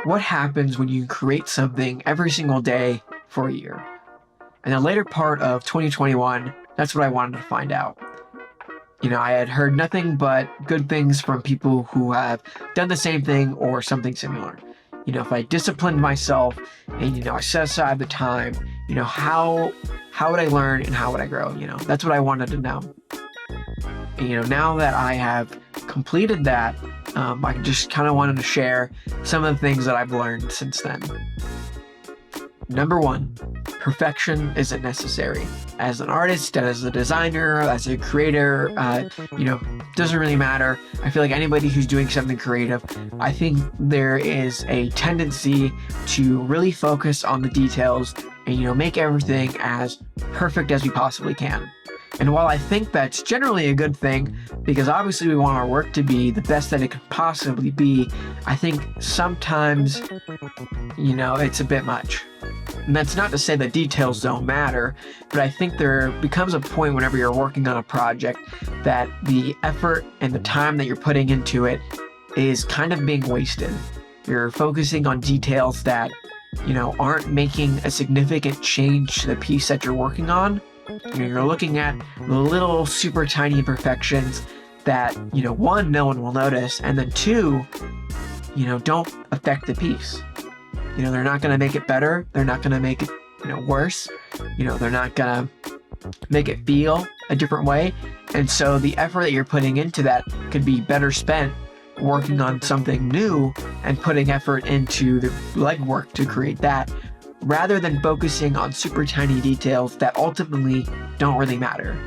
what happens when you create something every single day for a year? In the later part of 2021, that's what I wanted to find out. I had heard nothing but good things from people who have done the same thing or something similar. If I disciplined myself and, I set aside the time, how would I learn and how would I grow? That's what I wanted to know. And, now that I have completed that, I just kind of wanted to share some of the things that I've learned since then. Number one, perfection isn't necessary. As an artist, as a designer, as a creator, doesn't really matter. I feel like anybody who's doing something creative, I think there is a tendency to really focus on the details and, make everything as perfect as we possibly can. And while I think that's generally a good thing, because obviously we want our work to be the best that it could possibly be, I think sometimes, it's a bit much. And that's not to say that details don't matter, but I think there becomes a point whenever you're working on a project that the effort and the time that you're putting into it is kind of being wasted. You're focusing on details that, aren't making a significant change to the piece that you're working on. You're looking at the little super tiny imperfections that, one, no one will notice, and then two, don't affect the piece. They're not going to make it better. They're not going to make it, worse. They're not going to make it feel a different way. And so the effort that you're putting into that could be better spent working on something new and putting effort into the legwork to create that, rather than focusing on super tiny details that ultimately don't really matter.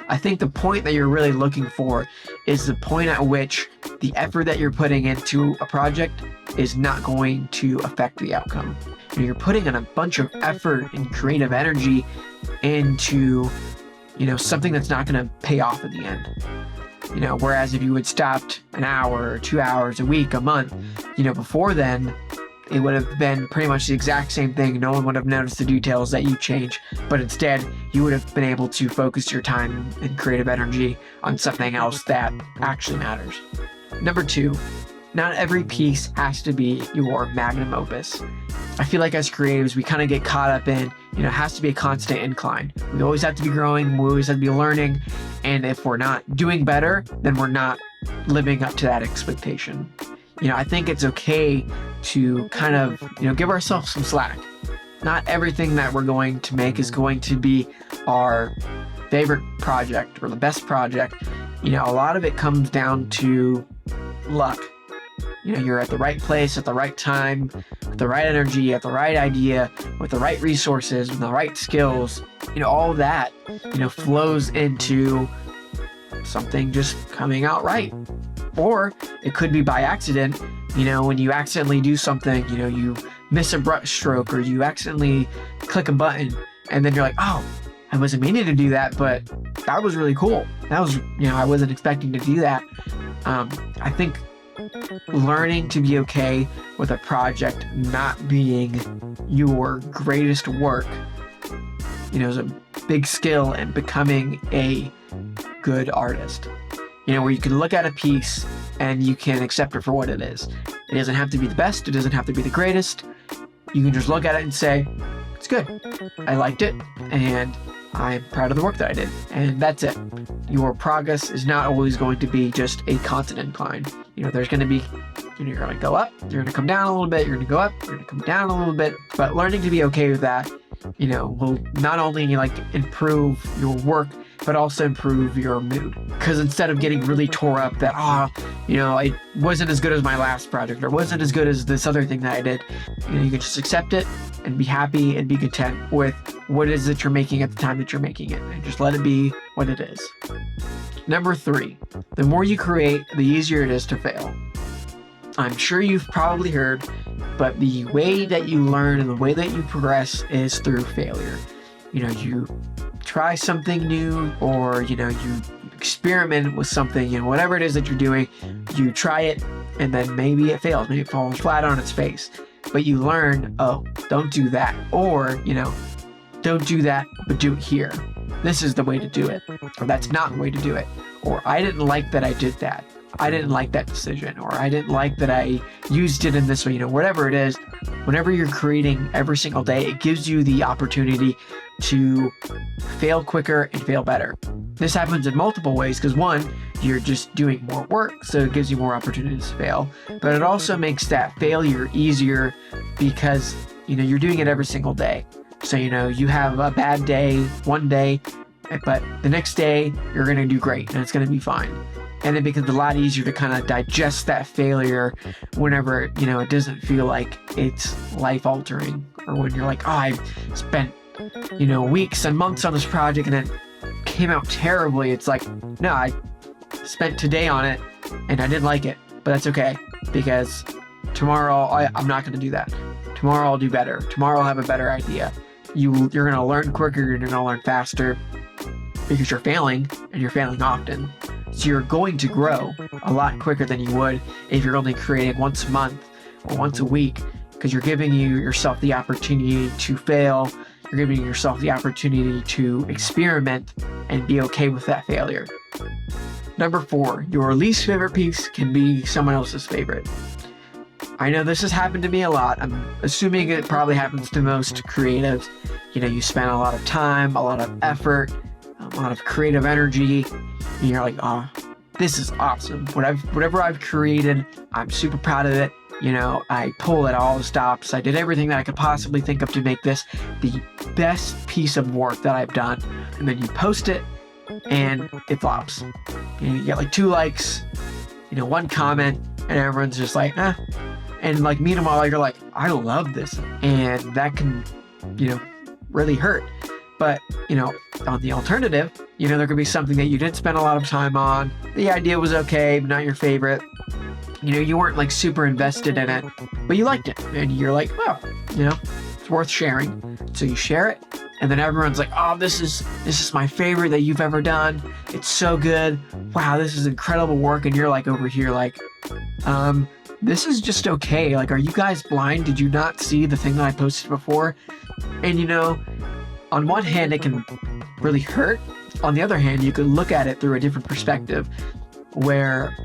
I think the point that you're really looking for is the point at which the effort that you're putting into a project is not going to affect the outcome. You're putting in a bunch of effort and creative energy into, something that's not going to pay off at the end. Whereas if you had stopped an hour or 2 hours, a week, a month, before then, it would have been pretty much the exact same thing. No one would have noticed the details that you change, but instead you would have been able to focus your time and creative energy on something else that actually matters. Number two, not every piece has to be your magnum opus. I feel like as creatives, we kind of get caught up in, it has to be a constant incline. We always have to be growing, we always have to be learning, and if we're not doing better, then we're not living up to that expectation. I think it's okay to kind of, give ourselves some slack. Not everything that we're going to make is going to be our favorite project or the best project. A lot of it comes down to luck. You're at the right place at the right time, with the right energy, at the right idea, with the right resources, with the right skills. All of that, flows into something just coming out right. Or it could be by accident, when you accidentally do something, you miss a brush stroke or you accidentally click a button and then you're like, oh, I wasn't meaning to do that, but that was really cool. That was, I wasn't expecting to do that. I think learning to be okay with a project not being your greatest work, is a big skill in becoming a good artist. Where you can look at a piece and you can accept it for what it is. It doesn't have to be the best. It doesn't have to be the greatest. You can just look at it and say, it's good. I liked it and I'm proud of the work that I did. And that's it. Your progress is not always going to be just a constant incline. There's going to be, you're going to go up, you're going to come down a little bit, you're going to go up, you're going to come down a little bit. But learning to be okay with that, will not only improve your work, but also improve your mood. Because instead of getting really tore up that, it wasn't as good as my last project or wasn't as good as this other thing that I did, you can just accept it and be happy and be content with what it is that you're making at the time that you're making it, and just let it be what it is. Number three, the more you create, the easier it is to fail. I'm sure you've probably heard, but the way that you learn and the way that you progress is through failure. You try something new, or, you experiment with something, whatever it is that you're doing, you try it and then maybe it fails, maybe it falls flat on its face, but you learn, oh, don't do that. Or, don't do that, but do it here. This is the way to do it. Or that's not the way to do it. Or I didn't like that I did that. I didn't like that decision, or I didn't like that I used it in this way, whatever it is. Whenever you're creating every single day, it gives you the opportunity to fail quicker and fail better. This happens in multiple ways because one, you're just doing more work, so it gives you more opportunities to fail. But it also makes that failure easier because, you're doing it every single day. So, you have a bad day one day, but the next day you're going to do great and it's going to be fine. And it becomes a lot easier to kind of digest that failure whenever, it doesn't feel like it's life altering, or when you're like, oh, I spent, weeks and months on this project and it came out terribly. It's like, no, I spent today on it and I didn't like it, but that's okay because tomorrow I'm not going to do that. Tomorrow I'll do better. Tomorrow I'll have a better idea. You're going to learn quicker. You're going to learn faster because you're failing and you're failing often. So you're going to grow a lot quicker than you would if you're only creating once a month or once a week, because you're giving yourself the opportunity to fail. You're giving yourself the opportunity to experiment and be okay with that failure. Number 4, your least favorite piece can be someone else's favorite. I know this has happened to me a lot. I'm assuming it probably happens to most creatives. You spend a lot of time, a lot of effort, a lot of creative energy, and you're like, oh, this is awesome. Whatever I've created, I'm super proud of it. I pulled at all the stops. I did everything that I could possibly think of to make this the best piece of work that I've done. And then you post it and it flops. You get like 2 likes, 1 comment, and everyone's just like, eh. And like meanwhile, you're like, I love this. And that can, really hurt. But, on the alternative, there could be something that you didn't spend a lot of time on. The idea was okay, but not your favorite. You weren't like super invested in it, but you liked it. And you're like, well, it's worth sharing. So you share it. And then everyone's like, oh, this is my favorite that you've ever done. It's so good. Wow, this is incredible work. And you're like over here like, this is just okay. Like, are you guys blind? Did you not see the thing that I posted before? And on one hand, it can really hurt. On the other hand, you could look at it through a different perspective where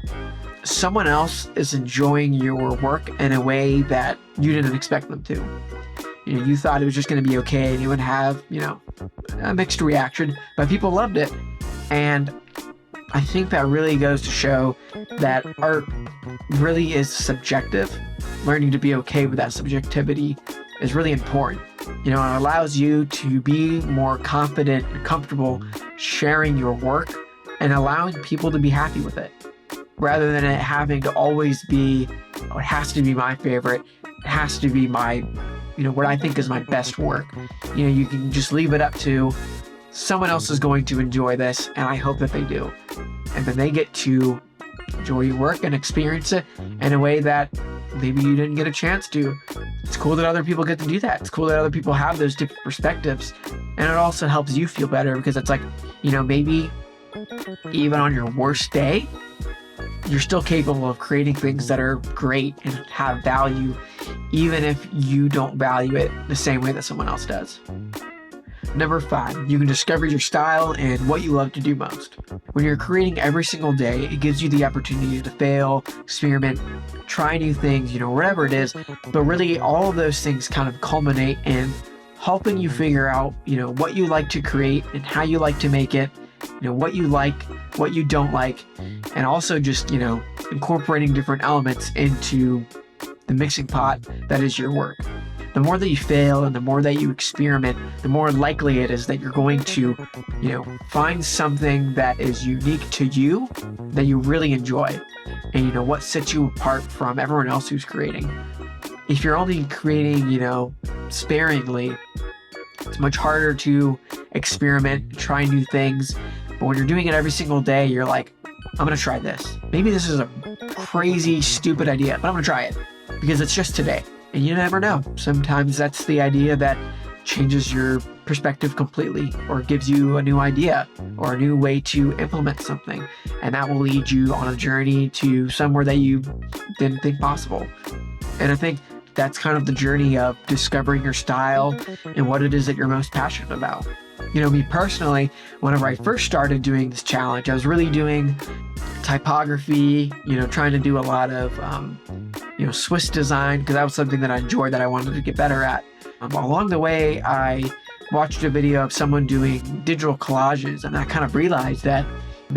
someone else is enjoying your work in a way that you didn't expect them to. You thought it was just going to be okay and you would have, a mixed reaction, but people loved it. And I think that really goes to show that art really is subjective. Learning to be okay with that subjectivity is really important. It allows you to be more confident and comfortable sharing your work and allowing people to be happy with it, rather than it having to always be, oh, it has to be my favorite. It has to be my, what I think is my best work. You can just leave it up to someone else is going to enjoy this, and I hope that they do. And then they get to enjoy your work and experience it in a way that maybe you didn't get a chance to. It's cool that other people get to do that. It's cool that other people have those different perspectives. And it also helps you feel better because it's like, maybe even on your worst day, you're still capable of creating things that are great and have value, even if you don't value it the same way that someone else does. Number 5, you can discover your style and what you love to do most. When you're creating every single day, it gives you the opportunity to fail, experiment, try new things, whatever it is. But really, all of those things kind of culminate in helping you figure out, what you like to create and how you like to make it, what you like, what you don't like, and also just, incorporating different elements into the mixing pot that is your work. The more that you fail and the more that you experiment, the more likely it is that you're going to, find something that is unique to you that you really enjoy, and what sets you apart from everyone else who's creating. If you're only creating, sparingly, it's much harder to experiment, try new things. But when you're doing it every single day, you're like, I'm going to try this. Maybe this is a crazy, stupid idea, but I'm going to try it because it's just today. And you never know. Sometimes that's the idea that changes your perspective completely, or gives you a new idea or a new way to implement something. And that will lead you on a journey to somewhere that you didn't think possible. And I think that's kind of the journey of discovering your style and what it is that you're most passionate about. Me personally, whenever I first started doing this challenge, I was really doing typography, trying to do a lot of, Swiss design, because that was something that I enjoyed, that I wanted to get better at. Along the way, I watched a video of someone doing digital collages, and I kind of realized that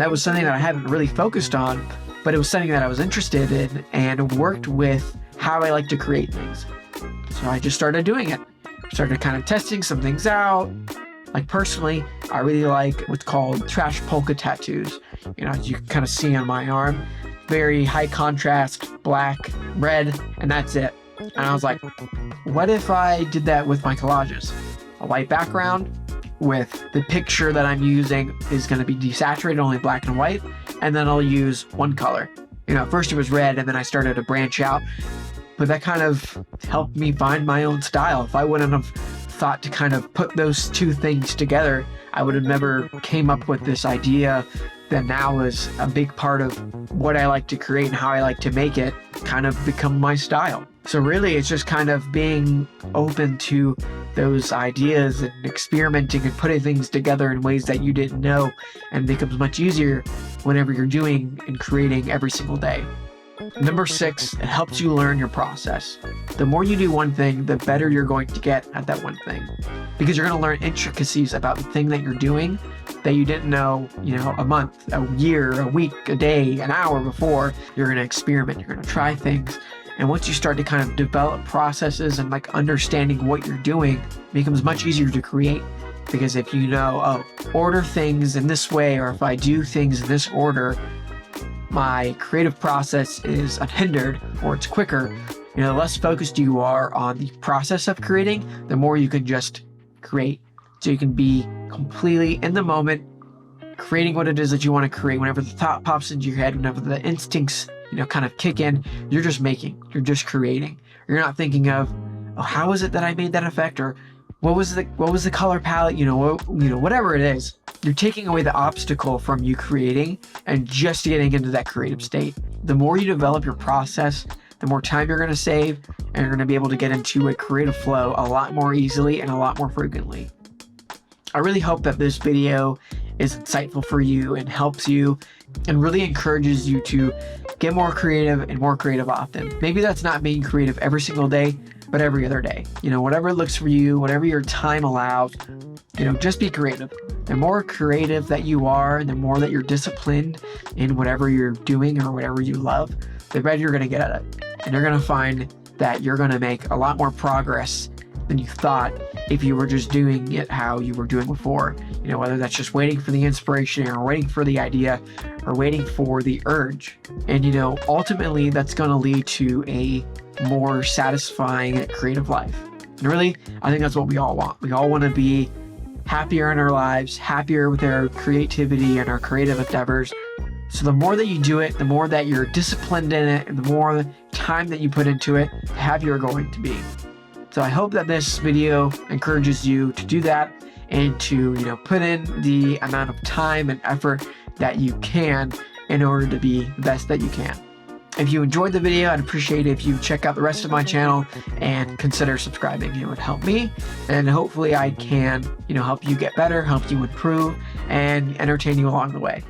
was something that I hadn't really focused on, but it was something that I was interested in and worked with how I like to create things. So I just started doing it. Started kind of testing some things out. Like personally, I really like what's called trash polka tattoos. As you can kind of see on my arm, very high contrast, black, red, and that's it. And I was like, what if I did that with my collages? A white background with the picture that I'm using is going to be desaturated, only black and white, and then I'll use one color. At first it was red, and then I started to branch out, but that kind of helped me find my own style. If I wouldn't have thought to kind of put those two things together, I would have never came up with this idea that now is a big part of what I like to create and how I like to make it kind of become my style. So really, it's just kind of being open to those ideas and experimenting and putting things together in ways that you didn't know, and it becomes much easier whenever you're doing and creating every single day. Number 6, it helps you learn your process. The more you do one thing, the better you're going to get at that one thing, because you're going to learn intricacies about the thing that you're doing that you didn't know, a month, a year, a week, a day, an hour before. You're going to experiment, you're going to try things. And once you start to kind of develop processes and understanding what you're doing, it becomes much easier to create. Because if order things in this way, or if I do things in this order, my creative process is unhindered, or it's quicker. The less focused you are on the process of creating, the more you can just create. So you can be completely in the moment, creating what it is that you want to create. Whenever the thought pops into your head, whenever the instincts, kind of kick in, you're just making, you're just creating. You're not thinking of, how is it that I made that effect? Or what was the color palette? Whatever it is. You're taking away the obstacle from you creating and just getting into that creative state. The more you develop your process, the more time you're going to save, and you're going to be able to get into a creative flow a lot more easily and a lot more frequently. I really hope that this video is insightful for you and helps you and really encourages you to get more creative and more creative often. Maybe that's not being creative every single day, but every other day. Whatever it looks for you, whatever your time allows, just be creative. The more creative that you are, and the more that you're disciplined in whatever you're doing or whatever you love, the better you're going to get at it. And you're going to find that you're going to make a lot more progress than you thought if you were just doing it how you were doing before. Whether that's just waiting for the inspiration, or waiting for the idea, or waiting for the urge. And ultimately that's going to lead to a more satisfying creative life. And really, I think that's what we all want. We all want to be happier in our lives, happier with our creativity and our creative endeavors. So the more that you do it, the more that you're disciplined in it, and the more time that you put into it, the happier you're going to be. So I hope that this video encourages you to do that, and to put in the amount of time and effort that you can in order to be the best that you can. If you enjoyed the video, I'd appreciate it if you check out the rest of my channel and consider subscribing. It would help me, and hopefully I can help you get better, help you improve, and entertain you along the way.